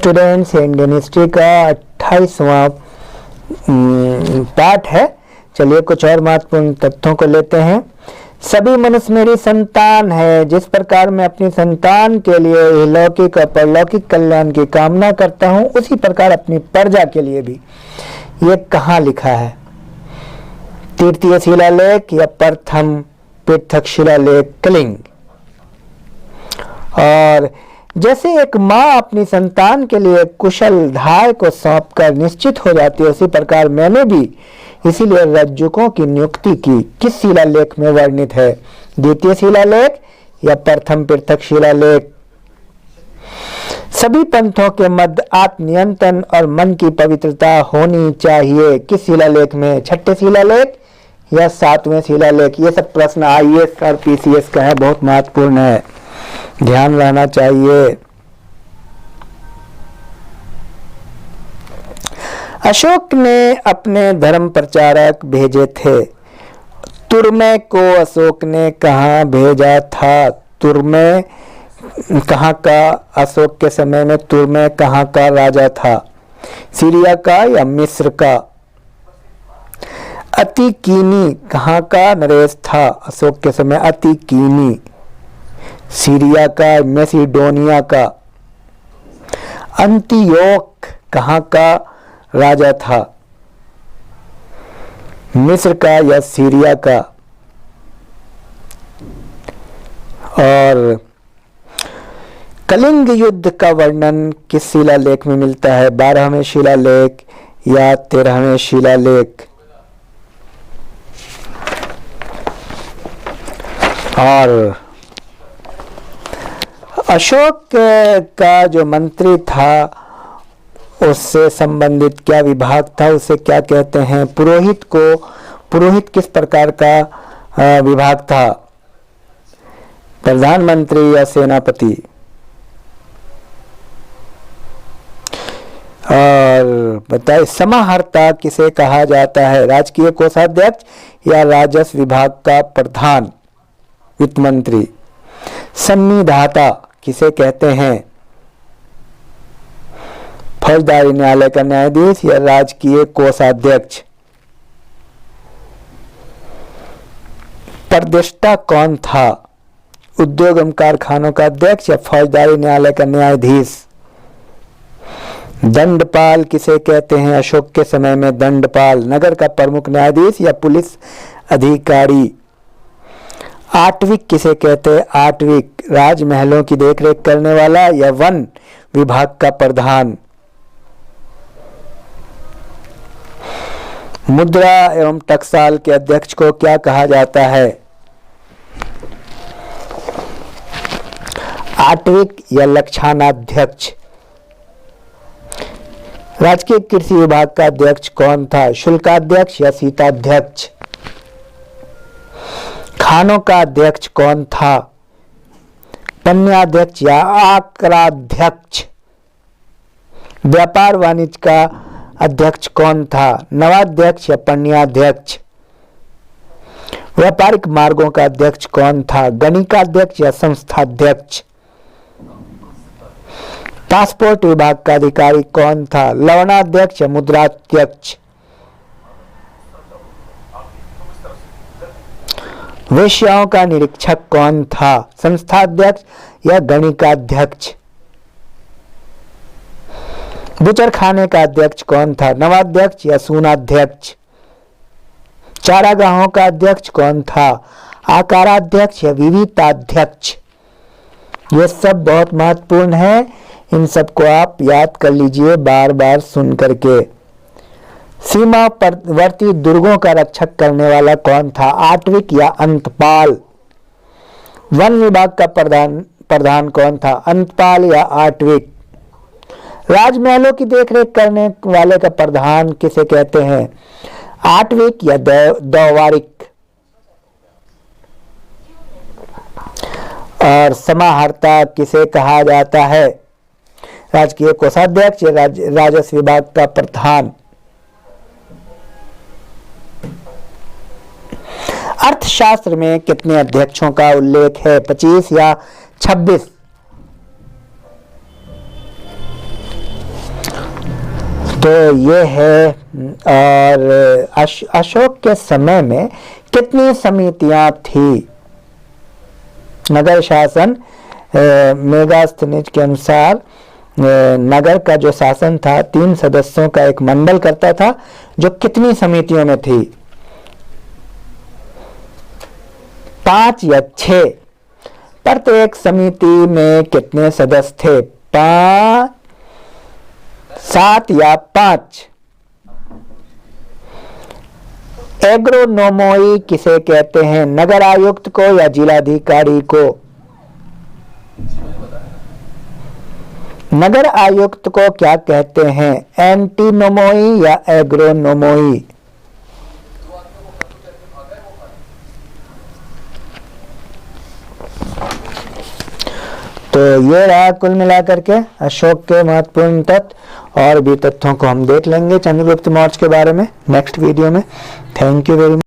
Students, Indian history का 28वां पाठ है। चलिए कुछ और महत्वपूर्ण तथ्यों को लेते हैं। सभी मनुष्य मेरी संतान है। जिस प्रकार मैं अपनी संतान के लिए लौकिक और परलौकिक कल्याण की कामना करता हूँ, उसी प्रकार अपनी प्रजा के लिए भी। ये कहाँ लिखा है? तृतीय शिलालेख या प्रथम पृथक शिलालेख कलिंग। और जैसे एक माँ अपनी संतान के लिए कुशल धाय को सौंपकर निश्चित हो जाती है, उसी प्रकार मैंने भी इसीलिए रज्जुकों की नियुक्ति की। किस शिलालेख में वर्णित है? द्वितीय शिलालेख या प्रथम पृथक शिलालेख? सभी पंथों के मध्य आत्मनियंत्रण और मन की पवित्रता होनी चाहिए। किस शिलालेख में? छठे शिलालेख या सातवें शिलालेख? ये सब प्रश्न आईएएस और पीसीएस का है, बहुत महत्वपूर्ण है, ध्यान रहना चाहिए। अशोक ने अपने धर्म प्रचारक भेजे थे। तुरमे को अशोक ने कहाँ भेजा था? तुरमे कहाँ का? अशोक के समय में तुरमे कहाँ का राजा था? सीरिया का या मिस्र का? अतिकीनी कहाँ का नरेश था अशोक के समय? अतिकीनी सीरिया का, मैसिडोनिया का। अंतियोक कहाँ का राजा था? मिस्र का या सीरिया का? और कलिंग युद्ध का वर्णन किस शिलालेख में मिलता है? 12वें शिलालेख या 13वें शिलालेख? और अशोक का जो मंत्री था, उससे संबंधित क्या विभाग था, उसे क्या कहते हैं? पुरोहित किस प्रकार का विभाग था? प्रधानमंत्री या सेनापति? और बताइए, समाहर्ता किसे कहा जाता है? राजकीय कोषाध्यक्ष या राजस्व विभाग का प्रधान, वित्त मंत्री? संविधाता किसे कहते हैं? फौजदारी न्यायालय का न्यायाधीश या राजकीय कोषाध्यक्ष? परदेष्टा कौन था? उद्योग एवं कारखानों का अध्यक्ष या फौजदारी न्यायालय का न्यायाधीश? दंडपाल किसे कहते हैं? अशोक के समय में दंडपाल नगर का प्रमुख न्यायाधीश या पुलिस अधिकारी? आटविक किसे कहते हैं? आटविक राजमहलों की देखरेख करने वाला या वन विभाग का प्रधान? मुद्रा एवं टकसाल के अध्यक्ष को क्या कहा जाता है? आटविक या लक्षानाध्यक्ष? राजकीय कृषि विभाग का अध्यक्ष कौन था? शुल्काध्यक्ष या सीताध्यक्ष? खानों का अध्यक्ष कौन था? पन्याध्यक्ष या आकराध्यक्ष? व्यापार वाणिज्य का अध्यक्ष कौन था? नवाध्यक्ष या पन्याध्यक्ष? व्यापारिक मार्गों का अध्यक्ष कौन था? गणिकाध्यक्ष या संस्थाध्यक्ष? पासपोर्ट विभाग का अधिकारी कौन था? लवणाध्यक्ष या मुद्राध्यक्ष? वेश्याओं का निरीक्षक कौन था? संस्थाध्यक्ष या गणिकाध्यक्ष? बुचरखाने का अध्यक्ष कौन था? नवाध्यक्ष या सूनाध्यक्ष? चारागाहों का अध्यक्ष कौन था? आकाराध्यक्ष या विविताध्यक्ष? ये सब बहुत महत्वपूर्ण है, इन सबको आप याद कर लीजिए बार बार सुन करके। सीमावर्ती दुर्गों का रक्षक करने वाला कौन था? आटविक या अंतपाल? वन विभाग का प्रधान कौन था? अंतपाल या आटविक? राजमहलों की देखरेख करने वाले का प्रधान किसे कहते हैं? आटविक या दौवारिक? और समाहर्ता किसे कहा जाता है? राजकीय कोषाध्यक्ष या राजस्व विभाग का प्रधान? अर्थशास्त्र में कितने अध्यक्षों का उल्लेख है? 25 या 26? तो ये है। और अशोक के समय में कितनी समितियां थी? नगर शासन मेगास्थनीज के अनुसार नगर का जो शासन था 3 सदस्यों का एक मंडल करता था, जो कितनी समितियों में थी? 5 या 6? प्रत्येक समिति में कितने सदस्य थे? 5, 7 या 5? एग्रोनोमोई किसे कहते हैं? नगर आयुक्त को या जिलाधिकारी को? नगर आयुक्त को क्या कहते हैं? एंटीनोमोई या एग्रोनोमोई? तो ये रहा कुल मिलाकर के अशोक के महत्वपूर्ण तथ्य। और भी तथ्यों को हम देख लेंगे चंद्रगुप्त मौर्य के बारे में नेक्स्ट वीडियो में। Thank you very much.